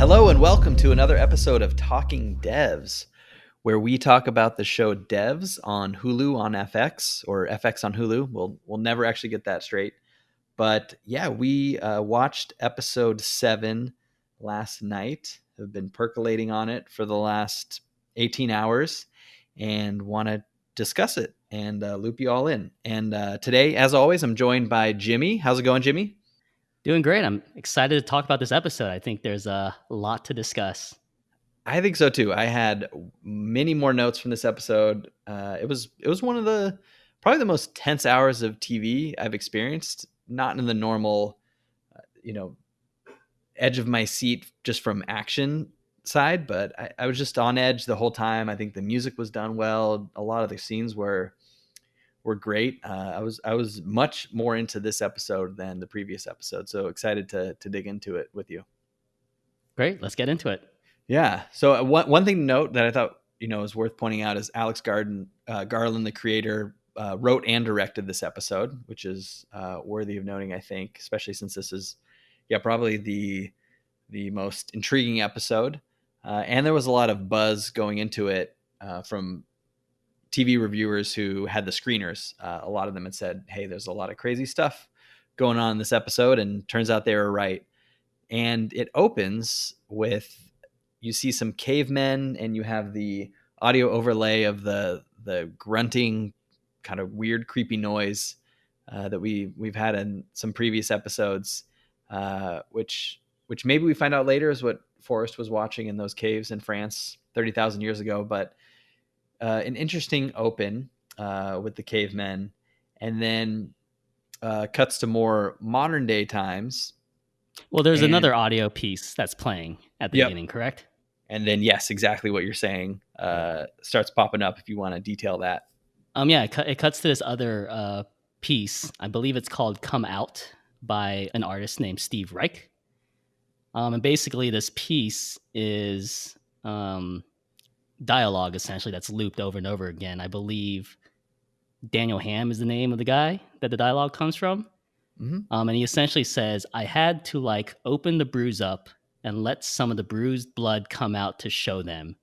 Hello and welcome to another episode of Talking Devs, where we talk about the show DEVS on Hulu on FX or FX on Hulu. We'll never actually get that straight. But yeah, we watched episode 7 last night. Have been percolating on it for the last 18 hours and want to discuss it and loop you all in. And today, as always, I'm joined by Jimmy. How's it going, Jimmy? Doing great. I'm excited to talk about this episode. I think there's a lot to discuss. I think so too. I had many more notes from this episode. It was one of the probably the most tense hours of TV I've experienced. Not in the normal, you know, edge of my seat just from action side, but I was just on edge the whole time. I think the music was done well. A lot of the scenes were great. I was much more into this episode than the previous episode. So excited to dig into it with you. Great. Let's get into it. Yeah. So one thing to note that I thought is worth pointing out is Alex Garland, the creator, wrote and directed this episode, which is worthy of noting, I think, especially since this is, probably the most intriguing episode. And there was a lot of buzz going into it from TV reviewers who had the screeners. A lot of them had said, "Hey, there's a lot of crazy stuff going on in this episode," and turns out they were right. And it opens with you see some cavemen and you have the audio overlay of the grunting kind of weird creepy noise that we've had in some previous episodes, which maybe we find out later is what Forrest was watching in those caves in France 30,000 years ago. But an interesting open with the cavemen, and then cuts to more modern day times. Well, there's another audio piece that's playing at the beginning, correct? And then, yes, exactly what you're saying starts popping up if you want to detail that. Yeah, it cuts to this other piece. I believe it's called "Come Out" by an artist named Steve Reich. And basically, this piece is dialogue essentially that's looped over and over again. I believe Daniel Ham is the name of the guy that the dialogue comes from. Mm-hmm. And he essentially says, "I had to open the bruise up and let some of the bruised blood come out to show them."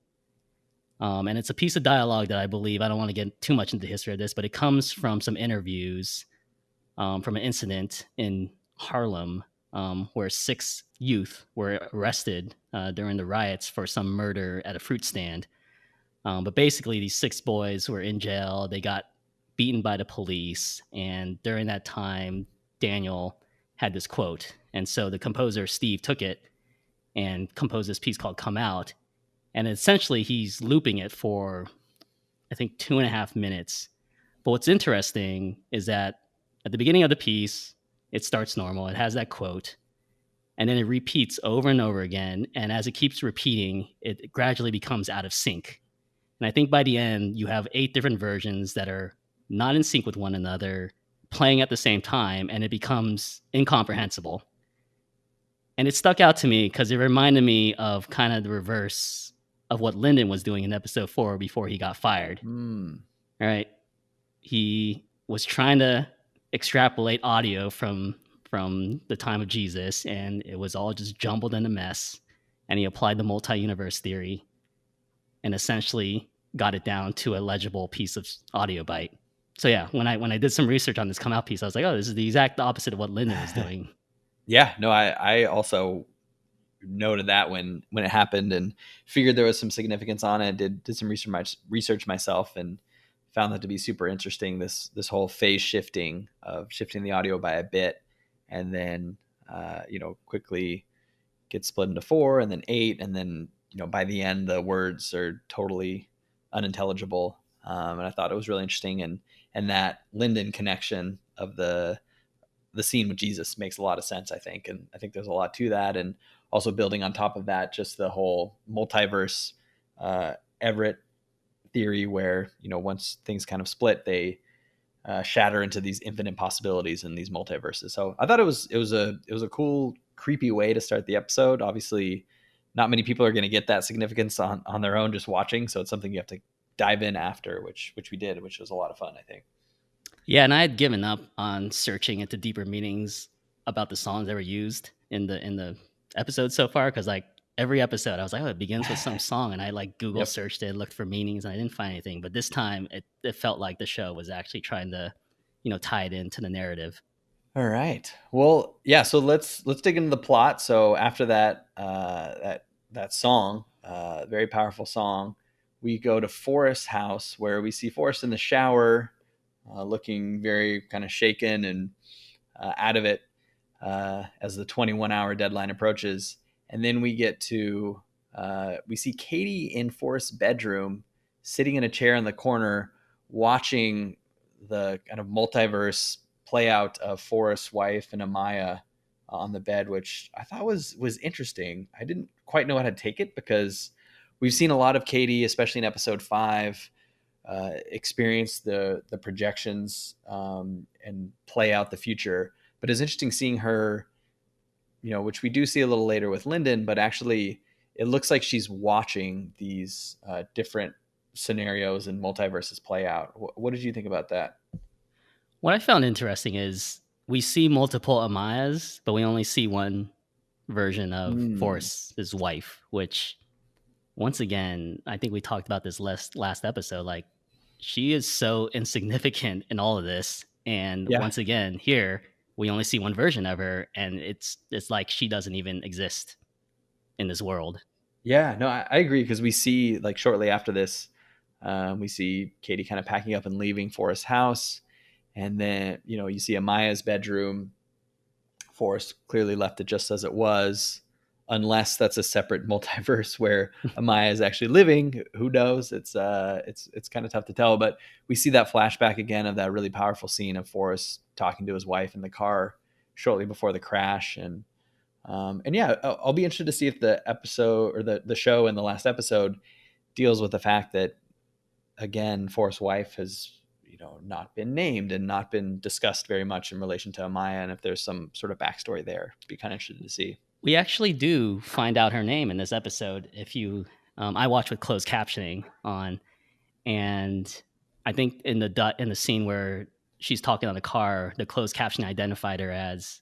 And it's a piece of dialogue that I believe, I don't want to get too much into the history of this, but it comes from some interviews from an incident in Harlem where 6 youth were arrested during the riots for some murder at a fruit stand. But basically, these 6 boys were in jail. They got beaten by the police. And during that time, Daniel had this quote. And so the composer, Steve, took it and composed this piece called "Come Out." And essentially, he's looping it for, I think, 2.5 minutes. But what's interesting is that at the beginning of the piece, it starts normal. It has that quote. And then it repeats over and over again. And as it keeps repeating, it gradually becomes out of sync. And I think by the end, you have 8 different versions that are not in sync with one another, playing at the same time, and it becomes incomprehensible. And it stuck out to me because it reminded me of kind of the reverse of what Lyndon was doing in episode 4 before he got fired. All right. He was trying to extrapolate audio from the time of Jesus, and it was all just jumbled in a mess. And he applied the multi-universe theory and essentially got it down to a legible piece of audio bite. So yeah, when I did some research on this "Come Out" piece, I was like, oh, this is the exact opposite of what Lyndon was doing. Yeah, no, I also noted that when it happened and figured there was some significance on it. Did some research myself and found that to be super interesting. This whole phase shifting of shifting the audio by a bit, and then quickly gets split into 4 and then 8, and then by the end the words are totally unintelligible. And I thought it was really interesting, and that Lyndon connection of the scene with Jesus makes a lot of sense, I think. And I think there's a lot to that. And also building on top of that, just the whole multiverse Everett theory where, once things kind of split, they shatter into these infinite possibilities in these multiverses. So I thought it was a cool, creepy way to start the episode. Obviously, not many people are going to get that significance on their own just watching. So it's something you have to dive in after, which we did, which was a lot of fun, I think. Yeah, and I had given up on searching into deeper meanings about the songs that were used in the episode so far, because every episode. I was like, oh, it begins with some song, and I like Google Yep. searched it, looked for meanings, and I didn't find anything. But this time, it felt like the show was actually trying to, tie it into the narrative. All right. Well, yeah. So let's dig into the plot. So after that song, very powerful song, we go to Forrest's house where we see Forrest in the shower, looking very kind of shaken and out of it as the 21-hour deadline approaches. And then we see Katie in Forrest's bedroom, sitting in a chair in the corner, watching the kind of multiverse play out of Forrest's wife and Amaya on the bed, which I thought was interesting. I didn't quite know how to take it because we've seen a lot of Katie, especially in episode 5, experience the projections and play out the future. But it's interesting seeing her, which we do see a little later with Lyndon, but actually it looks like she's watching these different scenarios and multiverses play out. What did you think about that? What I found interesting is we see multiple Amayas, but we only see one version of Mm. Forrest's wife, which once again, I think we talked about this last episode. Like, she is so insignificant in all of this, and Yeah. once again, here we only see one version of her, and it's like she doesn't even exist in this world. Yeah, no, I agree because we see like shortly after this, we see Katie kind of packing up and leaving Forrest's house, and then you see Amaya's bedroom. Forrest clearly left it just as it was, unless that's a separate multiverse where Amaya is actually living. Who knows? It's kind of tough to tell. But we see that flashback again of that really powerful scene of Forrest talking to his wife in the car shortly before the crash, and yeah, I'll be interested to see if the episode or the show in the last episode deals with the fact that again, Forrest's wife has not been named and not been discussed very much in relation to Amaya, and if there's some sort of backstory there, be kind of interested to see. We actually do find out her name in this episode. If you, I watch with closed captioning on, and I think in the scene where she's talking on the car, the closed caption identified her as,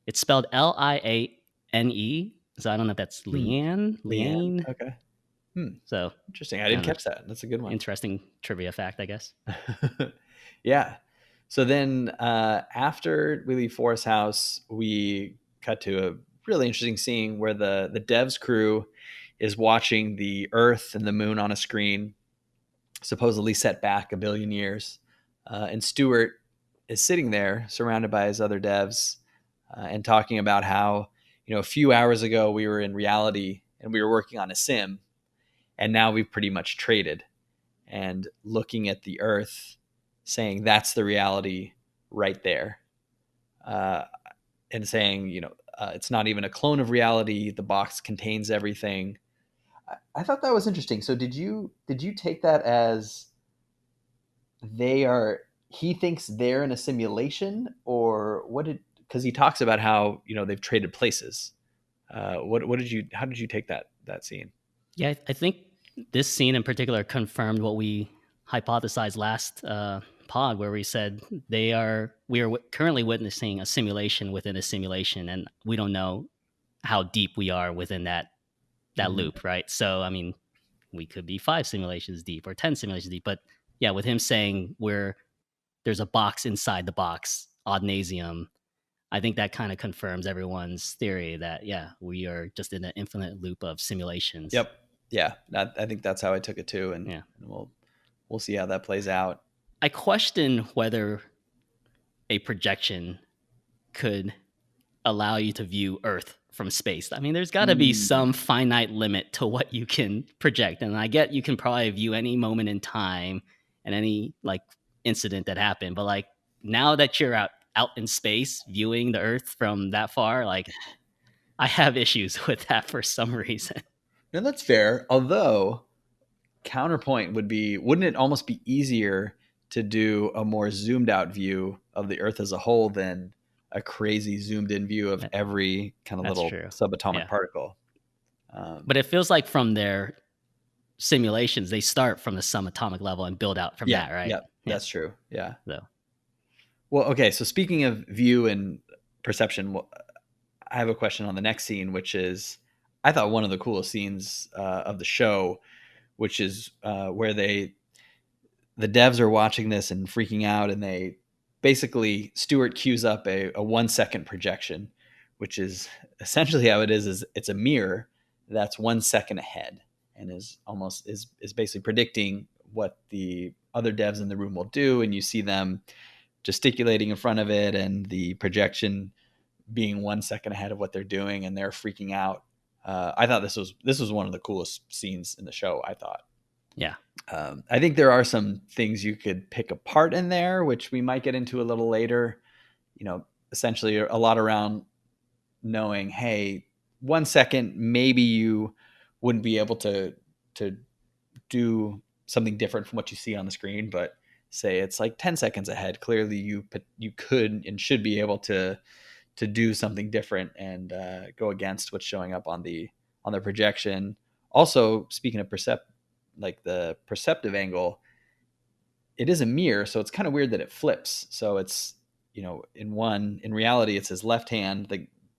it's spelled Liane. So I don't know if that's Hmm. Leanne, Leanne. Leanne. Okay. Hmm. So Interesting. I I didn't don't know. catch that. That's a good one. Interesting trivia fact, I guess. Yeah. So then after we leave Forest House, we cut to a really interesting scene where the DEVS crew is watching the Earth and the moon on a screen, supposedly set back a billion years. And Stewart is sitting there surrounded by his other devs and talking about how, a few hours ago we were in reality and we were working on a sim, and now we've pretty much traded, and looking at the Earth saying that's the reality right there. Uh, and saying, it's not even a clone of reality. The box contains everything. I thought that was interesting. So did you take that as they are he thinks they're in a simulation, or what did because he talks about how they've traded places. What did you how did you take that scene? Yeah, I think this scene in particular confirmed what we hypothesized last pod, where we said we are currently witnessing a simulation within a simulation, and we don't know how deep we are within that Mm, loop, right? So, I mean, we could be 5 simulations deep or 10 simulations deep, but yeah, with him saying there's a box inside the box, ad nauseum, I think that kind of confirms everyone's theory that yeah, we are just in an infinite loop of simulations. yep. Yeah, I think that's how I took it too, and Yeah. we'll see how that plays out. I question whether a projection could allow you to view Earth from space. I mean, there's got to be Mm. some finite limit to what you can project. And I get you can probably view any moment in time and any like incident that happened, but like now that you're out in space viewing the Earth from that far, like I have issues with that for some reason. No, that's fair. Although counterpoint would be, wouldn't it almost be easier to do a more zoomed out view of the Earth as a whole than a crazy zoomed in view of every kind of That's little true. subatomic Yeah. particle? But it feels like from their simulations, they start from the subatomic level and build out from Yeah, that, right? yeah, Yeah. that's true. Yeah. So Well, okay. So speaking of view and perception, I have a question on the next scene, which is, I think, one of the most interesting things about this episode. And I think this is where the show really shines. So, speaking of view and perception, I have a question on the next scene, which is, I think this is where the show really shines. So, speaking of view and perception, I have a question on the next scene, which is, I thought one of the coolest scenes of the show, which is where the devs are watching this and freaking out, and they basically Stewart cues up a 1 second projection, which is essentially how it is it's a mirror that's 1 second ahead and is basically predicting what the other devs in the room will do, and you see them gesticulating in front of it and the projection being 1 second ahead of what they're doing, and they're freaking out. I thought this was one of the coolest scenes in the show. I thought. Yeah. I think there are some things you could pick apart in there, which we might get into a little later. Essentially a lot around knowing, hey, 1 second, maybe you wouldn't be able to do something different from what you see on the screen, but say it's like 10 seconds ahead. Clearly, you could and should be able to do something different and go against what's showing up on the projection. Also, speaking of like the perceptive angle, it is a mirror, so it's kind of weird that it flips. So it's in reality it's his left hand,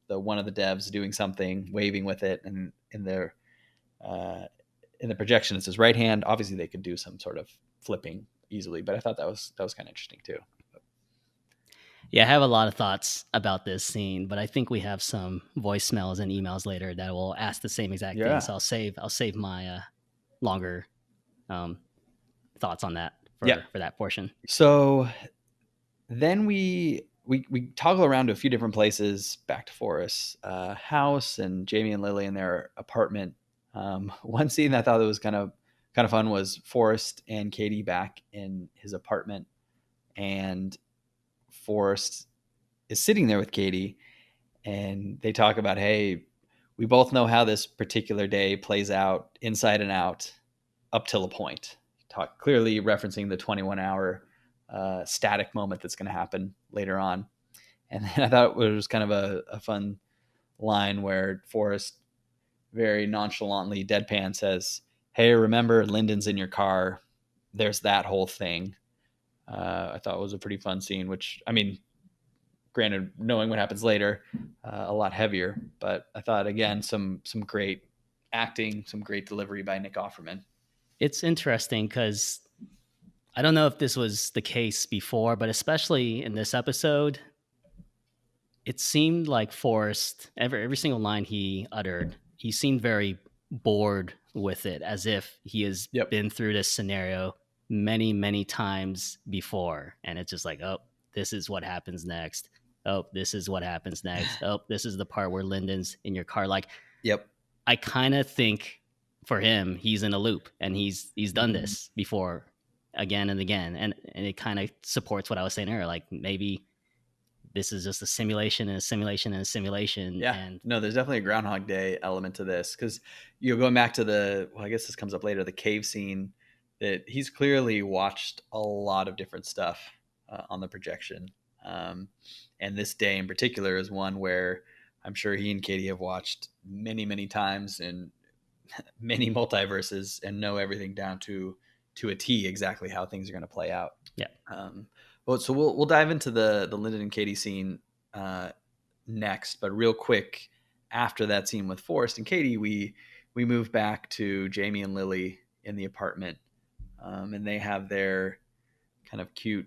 the one of the devs doing something, waving with it, and in the projection it's his right hand. Obviously, they could do some sort of flipping easily, but I thought that was kind of interesting too. Yeah, I have a lot of thoughts about this scene, but I think we have some voicemails and emails later that will ask the same exact thing. Yeah. So I'll save my longer thoughts on that for that portion. So then we toggle around to a few different places, back to Forrest's house and Jamie and Lily in their apartment. One scene that I thought that was kind of fun was Forrest and Katie back in his apartment, and Forrest is sitting there with Katie, and they talk about, hey, we both know how this particular day plays out inside and out up till a point. Clearly referencing the 21-hour static moment that's going to happen later on. And then I thought it was kind of a fun line where Forrest very nonchalantly, deadpan, says, hey, remember Lyndon's in your car. There's that whole thing. I thought it was a pretty fun scene, which, I mean, granted, knowing what happens later, a lot heavier. But I thought, again, some great acting, some great delivery by Nick Offerman. It's interesting because I don't know if this was the case before, but especially in this episode, it seemed like Forrest, every single line he uttered, he seemed very bored with it, as if he has been through this scenario many, many times before. And it's just like, oh, this is what happens next. Oh, this is what happens next. Oh, this is the part where Lyndon's in your car. Like, I kind of think for him, he's in a loop, and he's done this before again and again. And it kind of supports what I was saying earlier. Like, maybe this is just a simulation and a simulation and a simulation. Yeah. And no, there's definitely a Groundhog Day element to this, because you're going back to I guess this comes up later, the cave scene, that he's clearly watched a lot of different stuff on the projection. And this day in particular is one where I'm sure he and Katie have watched many, many times in many multiverses and know everything down to a T, exactly how things are going to play out. Yeah. So we'll dive into the Lyndon and Katie scene next, but real quick, after that scene with Forrest and Katie, we move back to Jamie and Lily in the apartment, and they have their kind of cute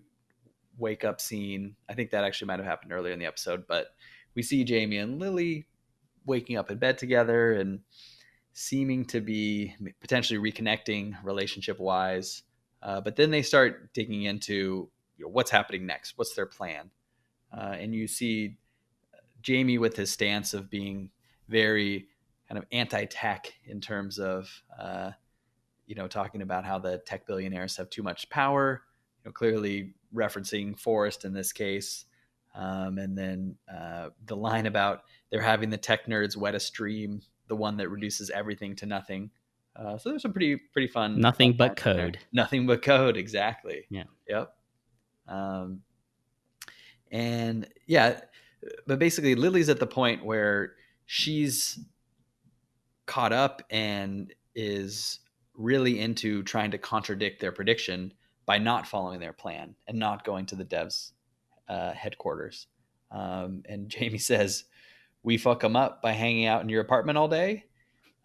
wake up scene. I think that actually might have happened earlier in the episode, but we see Jamie and Lily waking up in bed together and seeming to be potentially reconnecting relationship wise. But then they start digging into what's happening next. What's their plan? And you see Jamie with his stance of being very kind of anti-tech in terms of, talking about how the tech billionaires have too much power, clearly referencing Forrest in this case. And then the line about they're having the tech nerds wet a stream, the one that reduces everything to nothing. So there's some pretty fun. Nothing but code. Nothing but code. Exactly. Yeah. Yep. And yeah, but basically Lily's at the point where she's caught up and is really into trying to contradict their prediction by not following their plan and not going to the devs headquarters. And Jamie says, we fuck them up by hanging out in your apartment all day.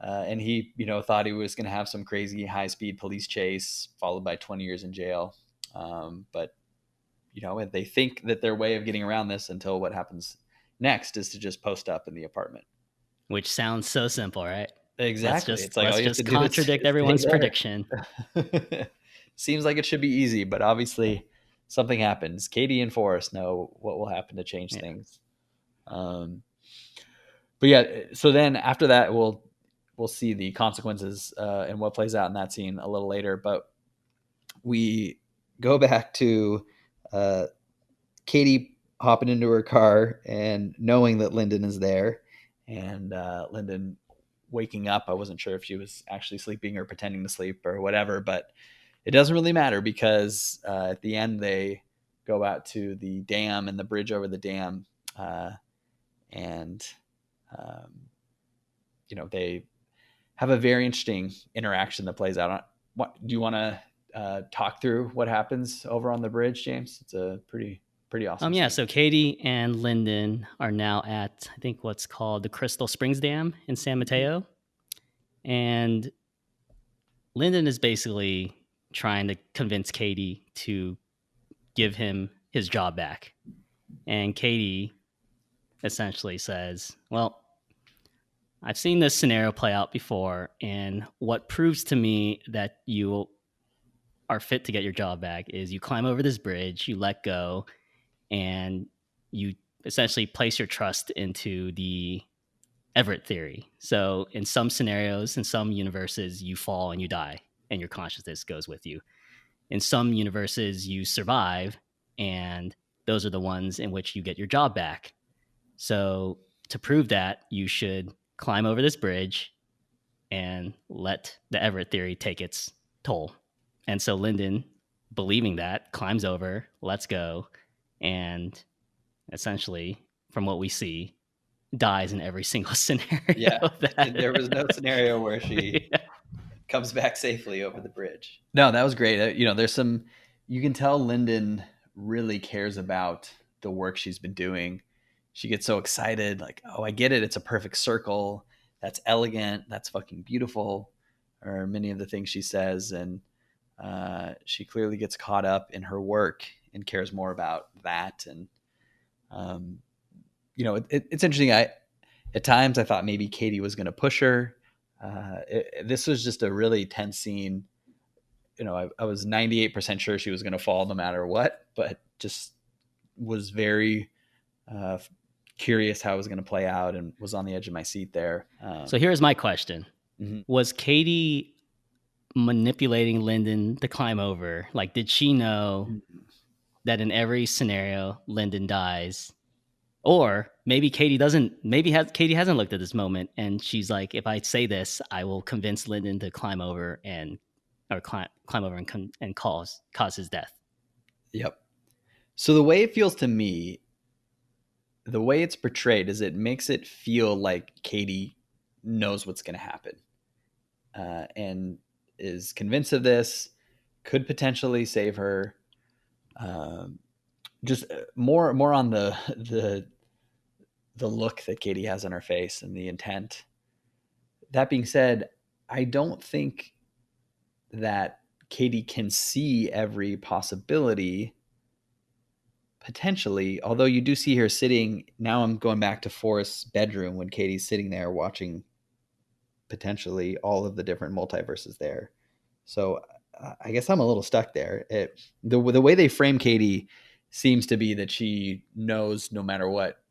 And he, thought he was going to have some crazy high-speed police chase followed by 20 years in jail. But they think that their way of getting around this until what happens next is to just post up in the apartment. Which sounds so simple, right? Exactly. It's like all Let's you have to just do is contradict stay everyone's there. prediction. Seems like it should be easy, but obviously something happens. Katie and Forrest know what will happen to change Yeah. things. But yeah, so then after that, we'll see the consequences and what plays out in that scene a little later. But we go back to Katie hopping into her car and knowing that Lyndon is there, and Lyndon waking up. I wasn't sure if she was actually sleeping or pretending to sleep or whatever, but it doesn't really matter because at the end they go out to the dam and the bridge over the dam, and they have a very interesting interaction that plays out. What do you want to talk through? What happens over on the bridge, James? It's a pretty awesome Yeah, scene. so Katie and Lyndon are now at, I think, what's called the Crystal Springs Dam in San Mateo. And Lyndon is basically trying to convince Katie to give him his job back. And Katie essentially says, well, I've seen this scenario play out before, and what proves to me that you are fit to get your job back is you climb over this bridge, you let go, and you essentially place your trust into the Everett theory. So, in some scenarios, in some universes, you fall and you die, and your consciousness goes with you. In some universes, you survive, and those are the ones in which you get your job back. So, to prove that, you should climb over this bridge and let the Everett theory take its toll. And so Lyndon, believing that, climbs over, lets go, and essentially, from what we see, dies in every single scenario Yeah, there was no that. scenario where she Yeah. comes back safely over the bridge. No, that was great. There's some, you can tell Lyndon really cares about the work she's been doing. She gets so excited, like, oh, I get it. It's a perfect circle. That's elegant. That's fucking beautiful. Or many of the things she says. And she clearly gets caught up in her work and cares more about that. And, it's interesting. At times I thought maybe Katie was going to push her. This was just a really tense scene. I was 98% sure she was going to fall no matter what, but just was very uh, curious how it was going to play out and was on the edge of my seat there. So here's my question. Mhm. Was Katie manipulating Lyndon to climb over? Like, did she know that in every scenario, Lyndon dies? Or maybe Katie doesn't. Katie hasn't looked at this moment, and she's like, "If I say this, I will convince Lyndon to climb over and cause his death." Yep. So the way it feels to me, the way it's portrayed is it makes it feel like Katie knows what's going to happen and is convinced of this, could potentially save her. Um, just more on the look that Katie has on her face and the intent. That being said, I don't think that Katie can see every possibility potentially, although you do see her sitting. Now I'm going back to Forrest's bedroom when Katie's sitting there watching potentially all of the different multiverses there. So I guess I'm a little stuck there. The way they frame Katie seems to be that she knows no matter what,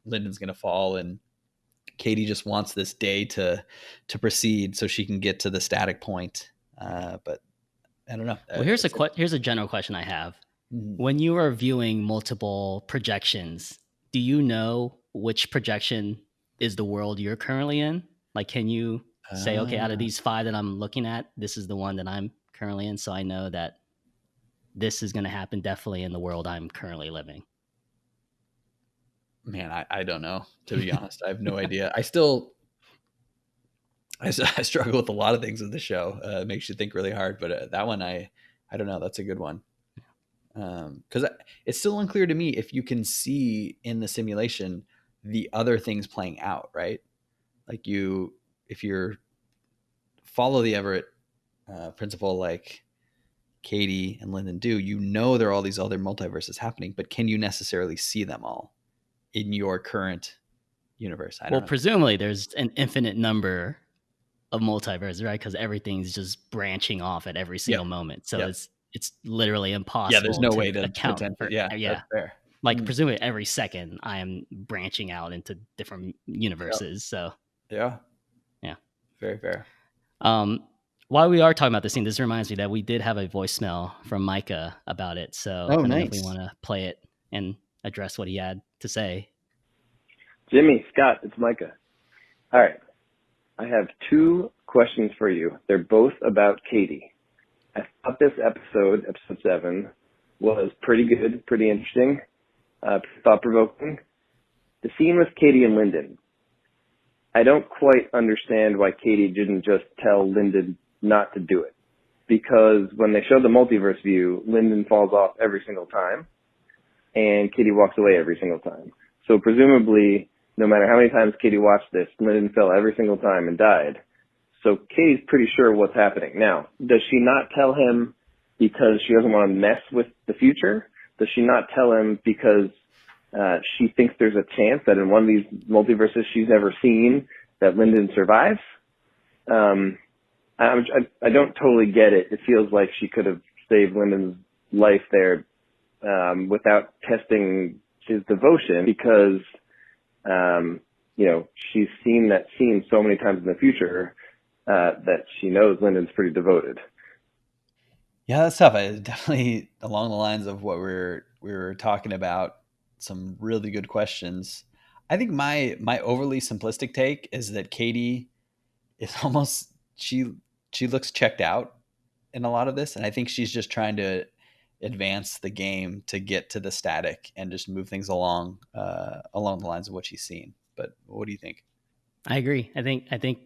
Lyndon's going to fall, and Katie just wants this day to proceed so she can get to the static point. But I don't know. Well, here's a general question I have. Mhm. When you are viewing multiple projections, do you know which projection is the world you're currently in? Like, can you say, okay, out of Ah, these 5 that I'm looking at, this is the one that I'm currently in, so I know that this is going to happen definitely in the world I'm currently living? man, I don't know. To be honest, I have no idea. I struggle with a lot of things with the show. It makes you think really hard, but that one I don't know. That's a good one. Because it's still unclear to me if you can see in the simulation the other things playing out, right? Like if you're follow the Everett principle like Katie and Lyndon do, you know there are all these other multiverses happening, but can you necessarily see them all in your current universe? I Well, don't know. presumably there's an infinite number of multiverses, right? Because everything's just branching off at every Yep. single moment. So Yep. it's literally Yeah, there's impossible no to way to account potentially. for. Yeah, that's Yeah, fair. like Mm. presumably every second I am branching out into different Yep. universes. So Yeah, yeah. very fair. While we are talking about this scene, this reminds me that we did have a voicemail from Micah about it. So Oh, I don't know if we nice. want to play it and address what he had to say. Jimmy, Scott, it's Micah. All right. I have 2 questions for you. They're both about Katie. I thought this episode 7, was pretty good, pretty interesting, thought-provoking. The scene with Katie and Lyndon. I don't quite understand why Katie didn't just tell Lyndon not to do it. Because when they showed the multiverse view, Lyndon falls off every single time, and Katie walks away every single time. So presumably, no matter how many times Katie watched this, Lyndon fell every single time and died. So Katie's pretty sure what's happening. Now, does she not tell him because she doesn't want to mess with the future? Does she not tell him because she thinks there's a chance that in one of these multiverses she's never seen that Lyndon survives? I don't totally get it. It feels like she could have saved Lyndon's life there without testing his devotion because, she's seen that scene so many times in the future that she knows Lyndon's pretty devoted. Yeah, that's tough. Definitely along the lines of what we were talking about. Some really good questions. I think my overly simplistic take is that Katie is almost she looks checked out in a lot of this, and I think she's just trying to advance the game to get to the static and just move things along along the lines of what she's seen. But what do you think? I agree. I think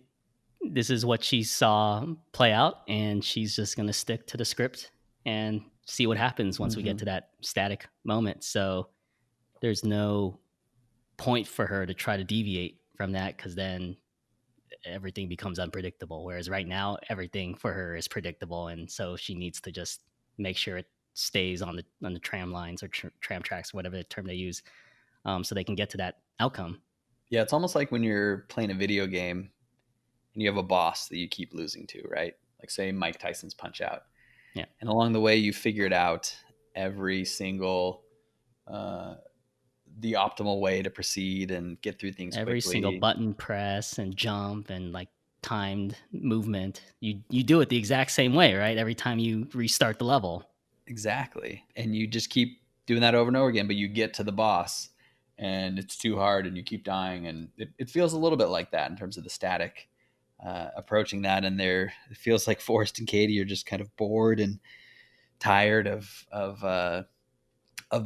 this is what she saw play out, and she's just going to stick to the script and see what happens once we get Mm-hmm. to that static moment. So there's no point for her to try to deviate from that because then everything becomes unpredictable. Whereas right now, everything for her is predictable, and so she needs to just make sure it stays on the tram lines or tram tracks, whatever the term they use, so they can get to that outcome. Yeah, it's almost like when you're playing a video game and you have a boss that you keep losing to, right? Like say Mike Tyson's Punch Out. Yeah. And along the way you figured out every single uh, the optimal way to proceed and get through things Every single quickly. button press and jump and like timed movement, you do it the exact same way, right? Every time you restart the level. Exactly. And you just keep doing that over and over again, but you get to the boss and it's too hard and you keep dying. And it feels a little bit like that in terms of the static approaching that. And it feels like Forrest and Katie are just kind of bored and tired of the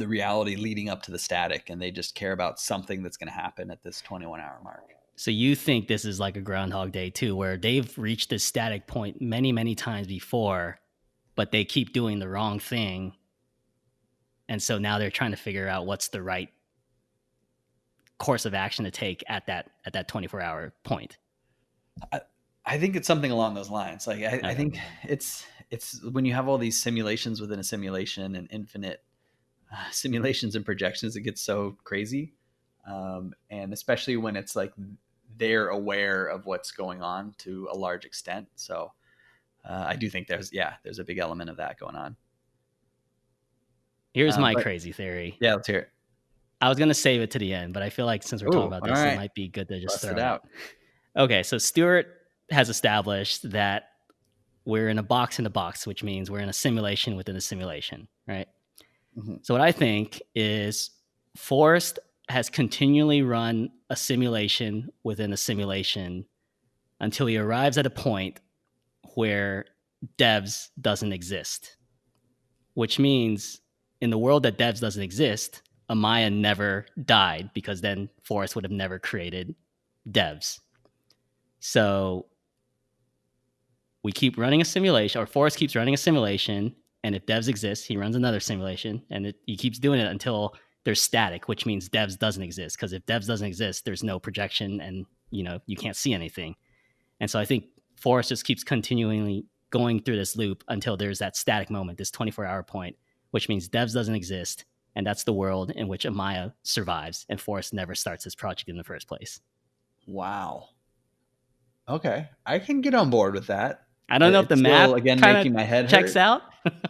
reality leading up to the static. And they just care about something that's going to happen at this 21-hour mark. So you think this is like a Groundhog Day too, where they've reached this static point many, many times before, but they keep doing the wrong thing. And so now they're trying to figure out what's the right course of action to take at that 24-hour point. I think it's something along those lines. Like I Okay. think it's when you have all these simulations within a simulation and infinite simulations and projections, it gets so crazy. And especially when it's like they're aware of what's going on to a large extent. So I do think there's a big element of that going on. Here's my But crazy theory. yeah, let's hear it. I was going to save it to the end, but I feel like since we're talking Oh, about all this, it right. might be good to just Bust throw it it out. Okay, so Stuart has established that we're in a box, which means we're in a simulation within a simulation, right? Mm-hmm. So what I think is Forrest has continually run a simulation within a simulation until he arrives at a point where DEVS doesn't exist, which means in the world that DEVS doesn't exist, Amaya never died because then Forrest would have never created DEVS. So we keep running a simulation, or Forrest keeps running a simulation, and if DEVS exists, he runs another simulation, and he keeps doing it until there's static, which means DEVS doesn't exist. Because if DEVS doesn't exist, there's no projection, and you can't see anything. And so I think Forrest just keeps continually going through this loop until there's that static moment, this 24-hour point, which means DEVS doesn't exist. And that's the world in which Amaya survives, and Forrest never starts this project in the first place. Wow. Okay, I can get on board with that. I don't know if the It's math still, again, kind making my head of checks hurt. out.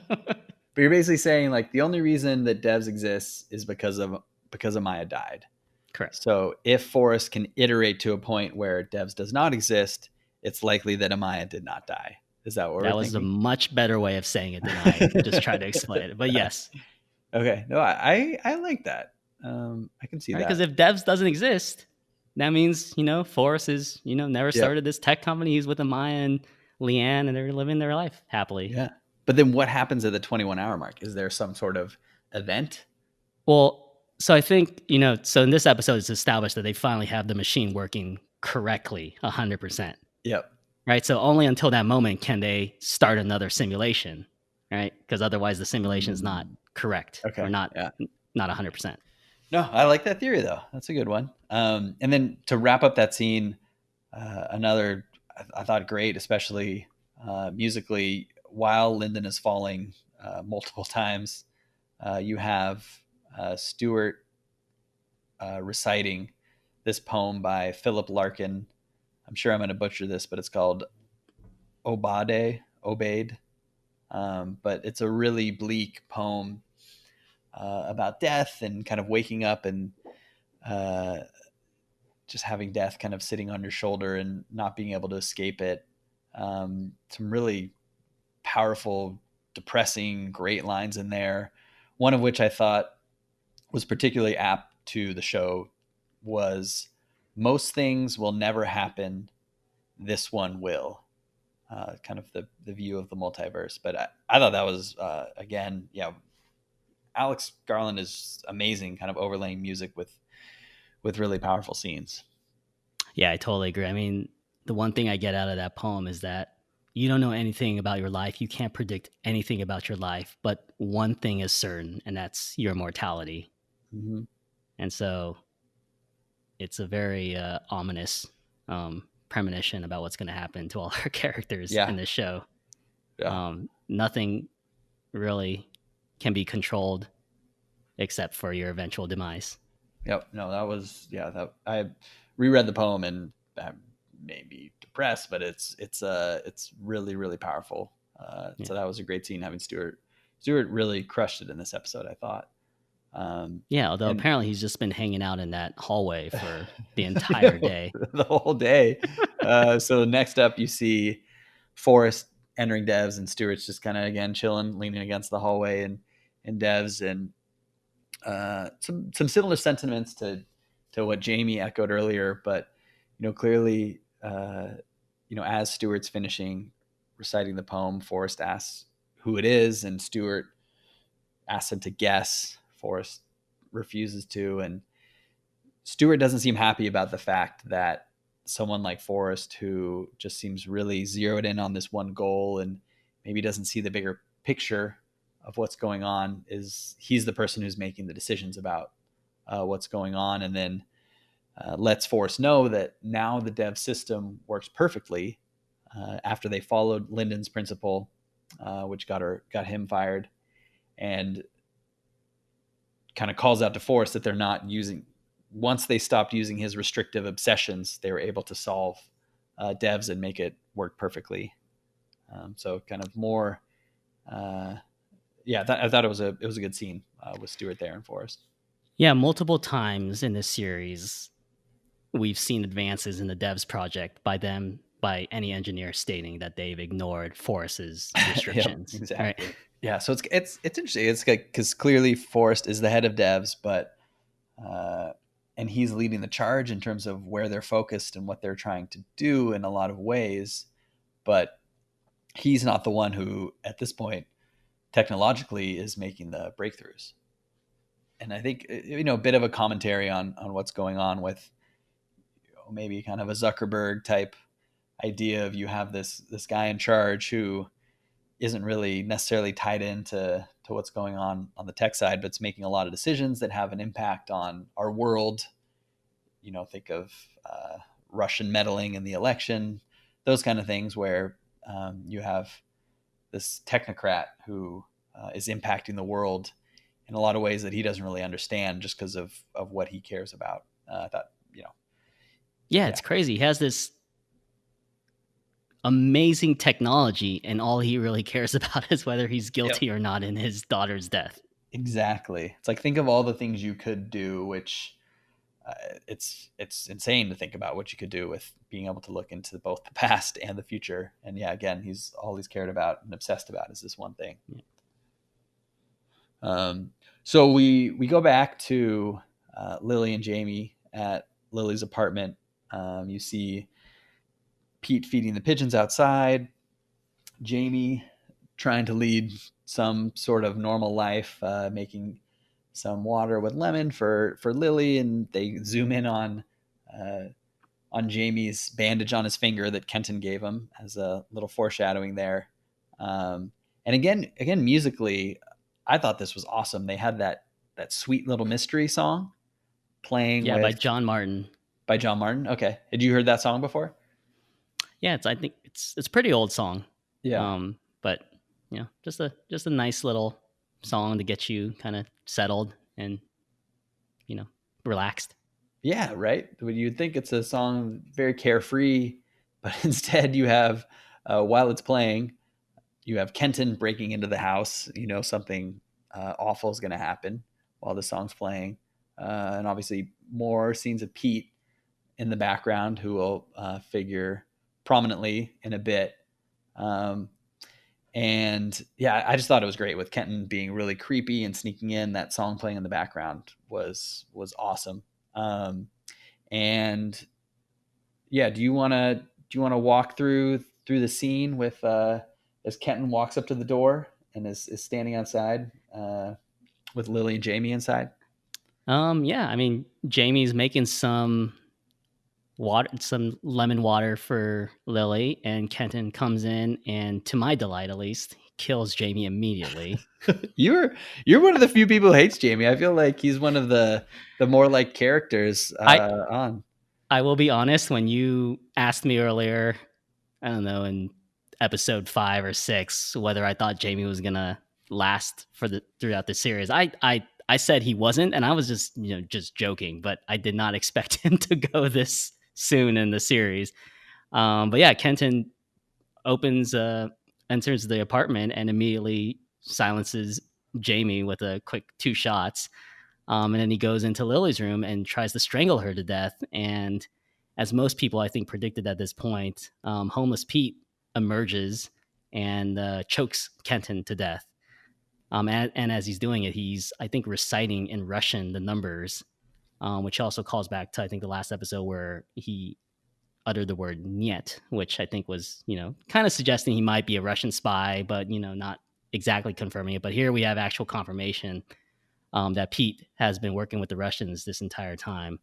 But you're basically saying like the only reason that DEVS exists is because Amaya died. Correct. So if Forrest can iterate to a point where DEVS does not exist, it's likely that Amaya did not die. Is that what That we're was thinking? a much better way of saying it than I just tried to explain it. But yes. Okay. No, I like that. I can see that. Because if DEVS doesn't exist, that means, Forrest is, never started this tech company. He's with Amaya and Leanne, and they're living their life happily. Yeah. But then what happens at the 21-hour mark? Is there some sort of event? Well, so I think, so in this episode, it's established that they finally have the machine working correctly 100%. Yep. Right. So only until that moment can they start another simulation. Right. Because otherwise the simulation is not correct or not 100%. No, I like that theory, though. That's a good one. And then to wrap up that scene, another, I thought great, especially musically, while Lyndon is falling multiple times, you have Stuart reciting this poem by Philip Larkin. I'm sure I'm going to butcher this, but it's called Obade. But it's a really bleak poem about death and kind of waking up and just having death kind of sitting on your shoulder and not being able to escape it. Some really powerful, depressing, great lines in there. One of which I thought was particularly apt to the show was, "Most things will never happen. This one will." Kind of the view of the multiverse. But I thought that was, again, Alex Garland is amazing, kind of overlaying music with really powerful scenes. Yeah, I totally agree. I mean, the one thing I get out of that poem is that you don't know anything about your life. You can't predict anything about your life, but one thing is certain, and that's your mortality. Mm-hmm. And so it's a very ominous premonition about what's going to happen to all our characters in this show. Yeah. Nothing really can be controlled except for your eventual demise. Yep. No, that was, I reread the poem and that made me depressed, but it's really, really powerful. So that was a great scene having Stuart really crushed it in this episode, I thought. Although apparently he's just been hanging out in that hallway for the entire day. The whole day. So next up you see Forrest entering DEVS and Stuart's just kind of, again, chilling, leaning against the hallway and DEVS, and some similar sentiments to what Jamie echoed earlier, but clearly, as Stuart's finishing reciting the poem, Forrest asks who it is, and Stuart asks him to guess. Forrest refuses to, and Stuart doesn't seem happy about the fact that someone like Forrest, who just seems really zeroed in on this one goal and maybe doesn't see the bigger picture of what's going on, he's the person who's making the decisions about what's going on, and then lets Forrest know that now the dev system works perfectly after they followed Lyndon's principle, which got him fired, and kind of calls out to Forrest that they're not using, once they stopped using his restrictive obsessions, they were able to solve DEVS and make it work perfectly. So kind of more, I thought it was a good scene with Stuart there and Forrest. Yeah, multiple times in this series, we've seen advances in the DEVS project by any engineer stating that they've ignored Forrest's restrictions. Exactly. Right? Yeah, so it's interesting. It's because clearly Forrest is the head of DEVS, but and he's leading the charge in terms of where they're focused and what they're trying to do in a lot of ways, but he's not the one who, at this point, technologically is making the breakthroughs. And I think, a bit of a commentary on what's going on with maybe kind of a Zuckerberg type idea of, you have this guy in charge who isn't really necessarily tied into what's going on the tech side, but it's making a lot of decisions that have an impact on our world. Think of Russian meddling in the election, those kind of things where you have this technocrat who is impacting the world in a lot of ways that he doesn't really understand just because of what he cares about. I thought, Yeah, yeah. it's crazy. He has this amazing technology, and all he really cares about is whether he's guilty or not in his daughter's death. Exactly. It's like, think of all the things you could do, which it's insane to think about what you could do with being able to look into both the past and the future. And yeah, again, he's cared about and obsessed about is this one thing. Yeah. So we go back to Lily and Jamie at Lily's apartment. You see Pete feeding the pigeons outside, Jamie trying to lead some sort of normal life, making some water with lemon for Lily, and they zoom in on Jamie's bandage on his finger that Kenton gave him as a little foreshadowing there. And again, musically, I thought this was awesome. They had that sweet little mystery song playing by John Martin. By John Martin. Okay, had you heard that song before? Yeah, I think it's a pretty old song. Yeah. But just a nice little song to get you kind of settled and relaxed. Yeah, right. You'd think it's a song very carefree, but instead you have while it's playing, you have Kenton breaking into the house. Something awful is going to happen while the song's playing, and obviously more scenes of Pete in the background, who will figure prominently in a bit. And yeah, I just thought it was great with Kenton being really creepy and sneaking in. That song playing in the background was awesome. And yeah, do you want to walk through the scene with as Kenton walks up to the door and is standing outside with Lily and Jamie inside? Yeah, I mean, Jamie's making some lemon water for Lily, and Kenton comes in and, to my delight at least, kills Jamie immediately. You're one of the few people who hates Jamie. I feel like he's one of the more like characters on. I will be honest, when you asked me earlier, I don't know, in episode 5 or 6, whether I thought Jamie was gonna last throughout the series, I said he wasn't, and I was just joking, but I did not expect him to go this soon in the series. But yeah, Kenton enters the apartment and immediately silences Jamie with a quick 2 shots. And then he goes into Lily's room and tries to strangle her to death. And as most people, I think, predicted at this point, homeless Pete emerges and chokes Kenton to death. And as he's doing it, he's, I think, reciting in Russian the numbers, which also calls back to, I think, the last episode where he uttered the word "niet," which I think was, kind of suggesting he might be a Russian spy, but, not exactly confirming it. But here we have actual confirmation that Pete has been working with the Russians this entire time.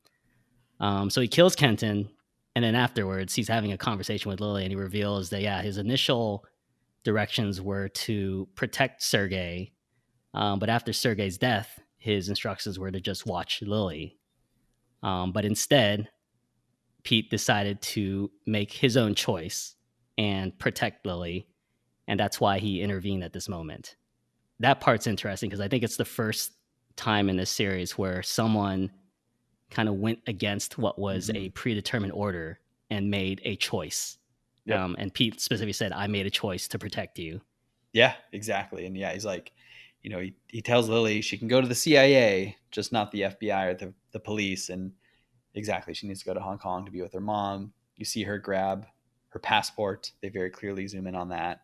So he kills Kenton, and then afterwards he's having a conversation with Lily, and he reveals that, yeah, his initial directions were to protect Sergei, but after Sergei's death, his instructions were to just watch Lily. But instead, Pete decided to make his own choice and protect Lily, and that's why he intervened at this moment. That part's interesting because I think it's the first time in this series where someone kind of went against what was a predetermined order and made a choice. Yep. And Pete specifically said, "I made a choice to protect you." Yeah, exactly. And yeah, he's like, he tells Lily she can go to the CIA, just not the FBI or the police. And exactly, she needs to go to Hong Kong to be with her mom. You see her grab her passport. They very clearly zoom in on that,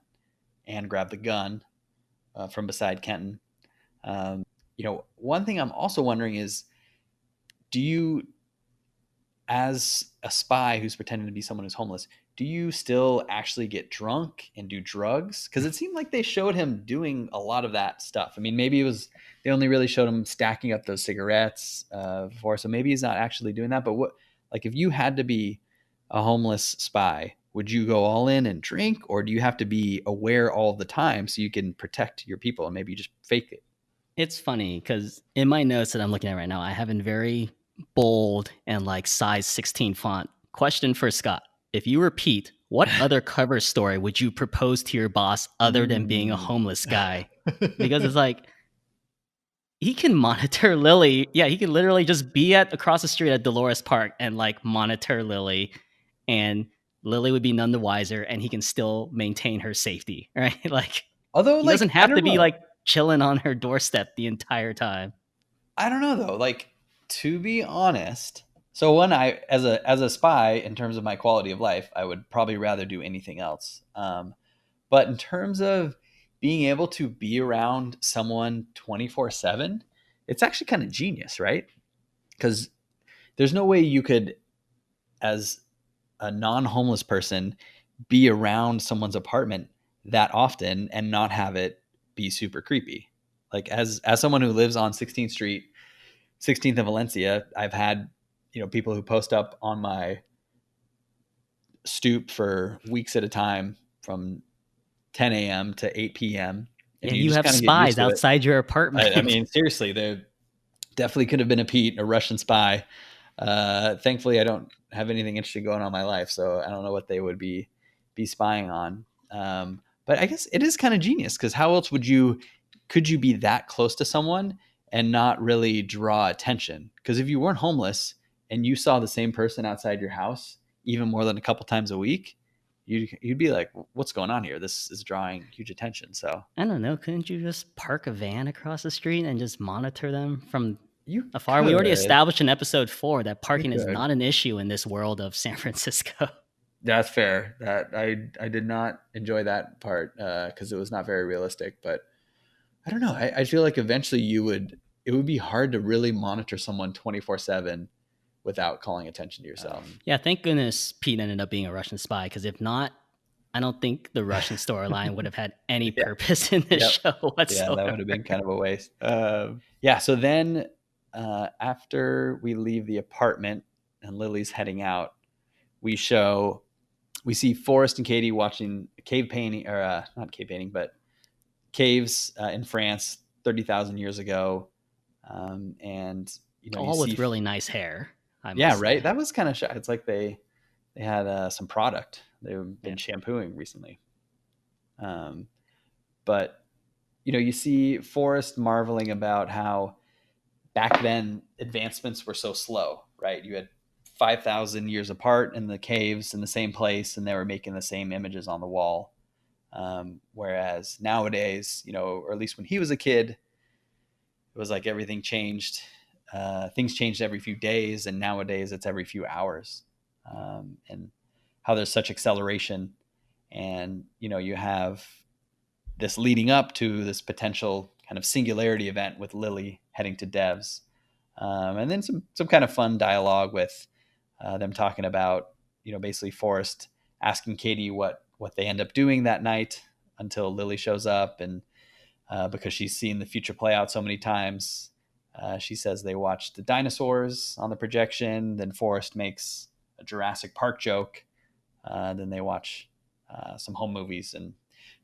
and grab the gun from beside Kenton. One thing I'm also wondering is, do you, as a spy who's pretending to be someone who's homeless, do you still actually get drunk and do drugs? Because it seemed like they showed him doing a lot of that stuff. I mean, maybe they only really showed him stacking up those cigarettes before, so maybe he's not actually doing that. But if you had to be a homeless spy, would you go all in and drink, or do you have to be aware all the time so you can protect your people and maybe you just fake it? It's funny because in my notes that I'm looking at right now, I have in very bold and size 16 font, question for Scott: if you were Pete, what other cover story would you propose to your boss other than being a homeless guy? Because it's like, he can monitor Lily. Yeah, he can literally just be at across the street at Dolores Park and like monitor Lily, and Lily would be none the wiser, and he can still maintain her safety, right? Like, Although, he like, doesn't I have don't to be know. like chilling on her doorstep the entire time. I don't know though. Like, to be honest, so one, I as a spy, in terms of my quality of life, I would probably rather do anything else. But in terms of being able to be around someone 24/7, it's actually kind of genius, right? Because there's no way you could, as a non-homeless person, be around someone's apartment that often and not have it be super creepy. Like, as someone who lives on 16th Street, 16th and Valencia, I've had, people who post up on my stoop for weeks at a time from 10 a.m. to 8 p.m. Yeah, and you you just have kind of get used spies to it. outside your I apartment. mean, seriously, there definitely could have been a Pete, a Russian spy. Thankfully, I don't have anything interesting going on in my life, so I don't know what they would be spying on. But I guess it is kind of genius, because how else could you be that close to someone and not really draw attention? Because if you weren't homeless and you saw the same person outside your house even more than a couple times a week, you'd be like, what's going on here? This is drawing huge attention. So I don't know. Couldn't you just park a van across the street and just monitor them from you afar? We already could. established in episode 4 that You parking is could. not an issue in this world of San Francisco. That's fair. That I did not enjoy that part, because it was not very realistic. But I don't know. I feel like eventually it would be hard to really monitor someone 24/7 without calling attention to yourself. Yeah, thank goodness Pete ended up being a Russian spy, because if not, I don't think the Russian storyline would have had any Yeah. purpose in this Yep. show Yeah, that whatsoever. would have been kind of a waste. Yeah. So then, after we leave the apartment and Lily's heading out, we see Forrest and Katie watching cave painting, or not cave painting, but caves in France 30,000 years ago. And you All see, with really nice hair, I yeah, must right. say. That was kind of it's like they had some product they've been Yeah. shampooing recently. But you see Forrest marveling about how back then advancements were so slow, right? You had 5,000 years apart in the caves in the same place, and they were making the same images on the wall. Whereas nowadays, or at least when he was a kid, it was like everything changed. Things changed every few days, and nowadays it's every few hours. And how there's such acceleration, and you have this leading up to this potential kind of singularity event with Lily heading to DEVS, and then some kind of fun dialogue with them talking about basically Forrest asking Katie what they end up doing that night until Lily shows up, and because she's seen the future play out so many times, she says they watched the dinosaurs on the projection. Then Forrest makes a Jurassic Park joke. Then they watch some home movies, and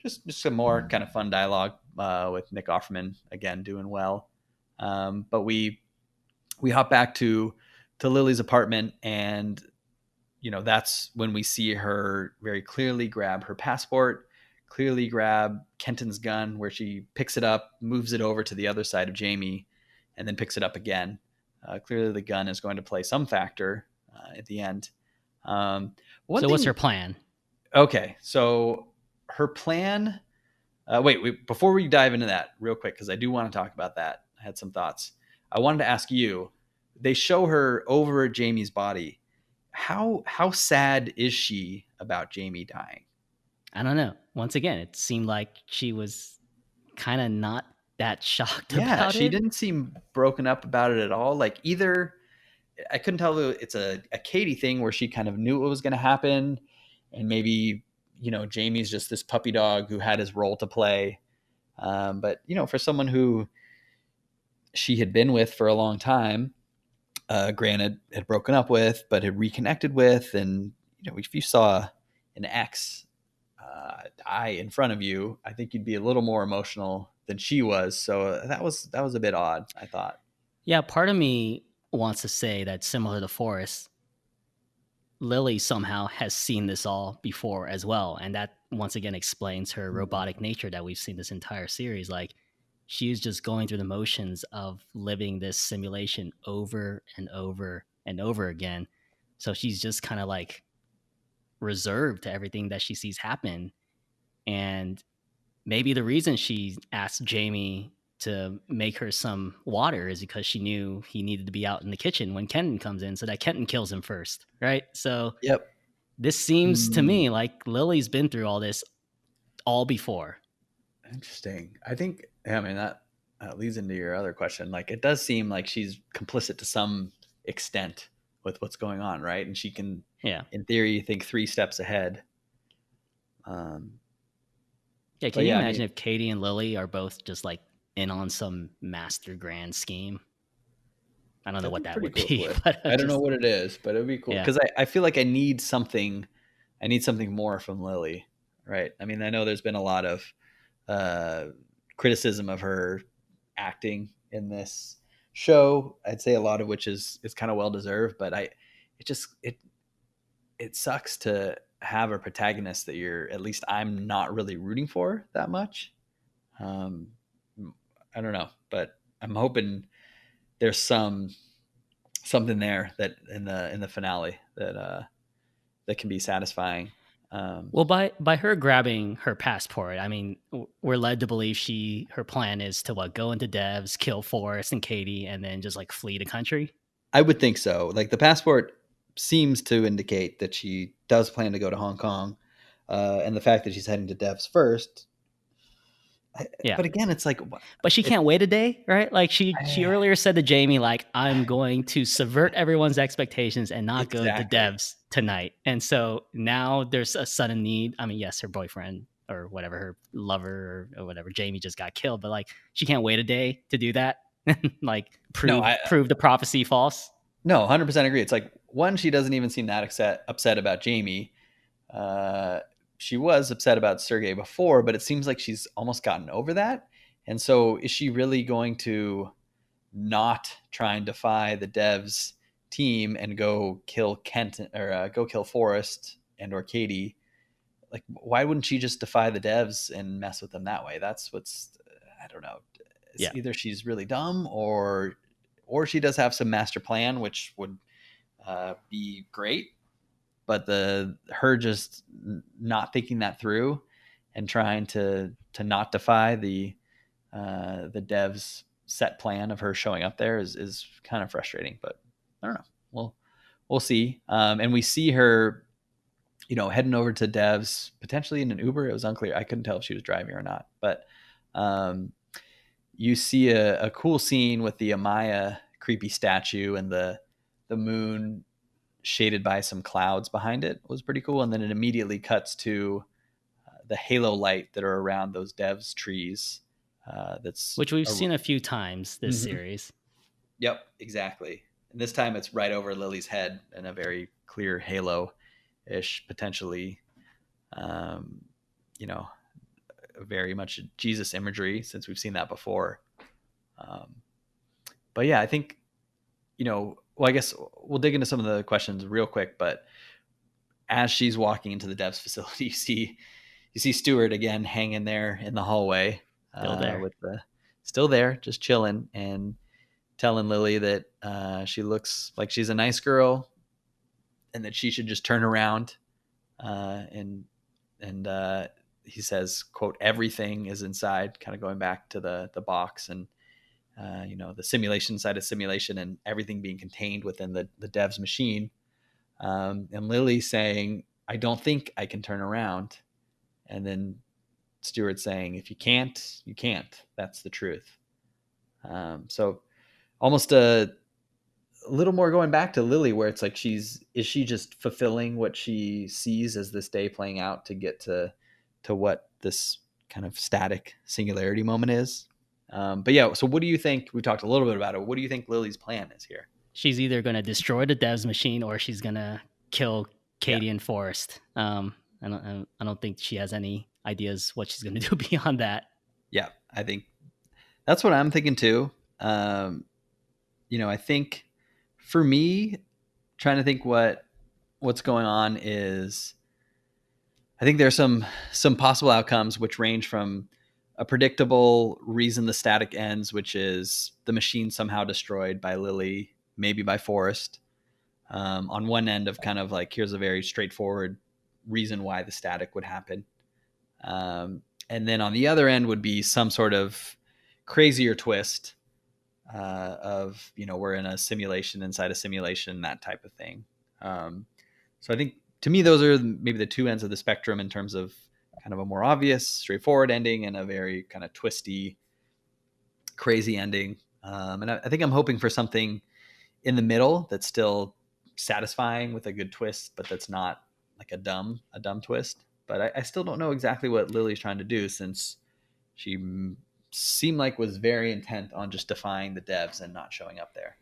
just some more kind of fun dialogue with Nick Offerman again doing well. But we hop back to Lily's apartment, and that's when we see her very clearly grab her passport, clearly grab Kenton's gun, where she picks it up, moves it over to the other side of Jamie, and then picks it up again. Clearly the gun is going to play some factor at the end. What's her plan? Okay, so her plan. Wait, before we dive into that, real quick, because I do want to talk about that. I had some thoughts. I wanted to ask you. They show her over Jamie's body. How sad is she about Jamie dying? I don't know. Once again, it seemed like she was kind of not that shocked about she it. didn't seem broken up about it at all. Like, either I couldn't tell if it's a Katie thing where she kind of knew it was going to happen, and maybe Jamie's just this puppy dog who had his role to play. But for someone who she had been with for a long time, granted had broken up with, but had reconnected with, and if you saw an ex die in front of you, I think you'd be a little more emotional than she was. So that was a bit odd, I thought. Yeah, part of me wants to say that, similar to Forrest, Lily somehow has seen this all before as well, and that once again explains her robotic nature that we've seen this entire series. Like, she's just going through the motions of living this simulation over and over and over again. So she's just kind of like reserved to everything that she sees happen. And maybe the reason she asked Jamie to make her some water is because she knew he needed to be out in the kitchen when Kenton comes in so that Kenton kills him first, right? So Yep. this seems to Mm, me like Lily's been through all this all before. interesting. I think, yeah, I mean, that leads into your other question. Like, it does seem like she's complicit to some extent with what's going on, right? And she can, Yeah. in theory, think 3 steps ahead. Um, Yeah, but can you yeah, I imagine mean, if Katie and Lily are both just like in on some master grand scheme? I don't know that'd what be that pretty would cool if it be, would. but I don't know just what it is, but it'd be cool yeah. because I feel like I need something more from Lily, right? I mean, I know there's been a lot of uh, criticism of her acting in this show. I'd say a lot of which is kind of well deserved, but it just it sucks to have a protagonist that you're at least I'm not really rooting for that much. Um, I don't know, but I'm hoping there's something there that in the finale that can be satisfying. Well, by her grabbing her passport, I mean we're led to believe her plan is to what, go into devs, kill Forrest and Katie, and then just like flee the country. I would think so. Like the passport seems to indicate that she does plan to go to Hong Kong, and the fact that she's heading to Devs first. Yeah, But again, it's like but she it, can't wait a day, right? Like she I, earlier said to Jamie, like, I'm going to subvert everyone's expectations and not go to exactly. devs tonight. And so now there's a sudden need. I mean, yes, her boyfriend or whatever, her lover or whatever, Jamie just got killed, but like she can't wait a day to do that. Like No, prove the prophecy false. no, 100% agree. It's like one, she doesn't even seem that upset about Jamie. Uh, she was upset about Sergey before, but it seems like she's almost gotten over that. And so, is she really going to not try and defy the Devs team and go kill Kent or go kill Forrest and or Katie? Like, why wouldn't she just defy the Devs and mess with them that way? That's what's I don't know. It's Yeah. either she's really dumb or she does have some master plan, which would be great. But the her just not thinking that through and trying to not defy the devs set plan of her showing up there is kind of frustrating. But I don't know. We'll see. And we see her, heading over to devs potentially in an Uber. It was unclear. I couldn't tell if she was driving or not. But um, you see a cool scene with the Amaya creepy statue and the moon shaded by some clouds behind it was pretty cool. And then it immediately cuts to the halo light that are around those devs trees. That's Which we've seen a few times this Mhm. series. Yep, exactly. And this time it's right over Lily's head in a very clear halo ish, potentially, um, you know, very much Jesus imagery since we've seen that before. Um, but yeah, I think, well, I guess we'll dig into some of the questions real quick, but as she's walking into the devs facility, you see Stewart again hanging there in the hallway, Still there. with the still there, just chilling and telling Lily that she looks like she's a nice girl and that she should just turn around. And he says, "quote everything is inside," kind of going back to the box and the simulation side of simulation and everything being contained within the devs machine. And Lily saying, "I don't think I can turn around." And then Stewart saying, "If you can't, you can't. That's the truth." So almost a little more going back to Lily, where it's like is she just fulfilling what she sees as this day playing out to get to what this kind of static singularity moment is? But yeah, so what do you think? We talked a little bit about it. What do you think Lily's plan is here? She's either going to destroy the devs machine or she's going to kill Yeah, Katie and Forrest. I don't think she has any ideas what she's going to do beyond that. yeah, I think that's what I'm thinking too. I think for me, trying to think what what's going on is I think there's some possible outcomes which range from a predictable reason the static ends, which is the machine somehow destroyed by Lily, maybe by Forrest. On one end of kind of like, here's a very straightforward reason why the static would happen. And then on the other end would be some sort of crazier twist of, we're in a simulation inside a simulation, that type of thing. So I think to me, those are maybe the two ends of the spectrum in terms of kind of a more obvious, straightforward ending and a very kind of twisty, crazy ending. And I think I'm hoping for something in the middle that's still satisfying with a good twist, but that's not like a dumb twist. But I still don't know exactly what Lily's trying to do, since she seemed like was very intent on just defying the devs and not showing up there.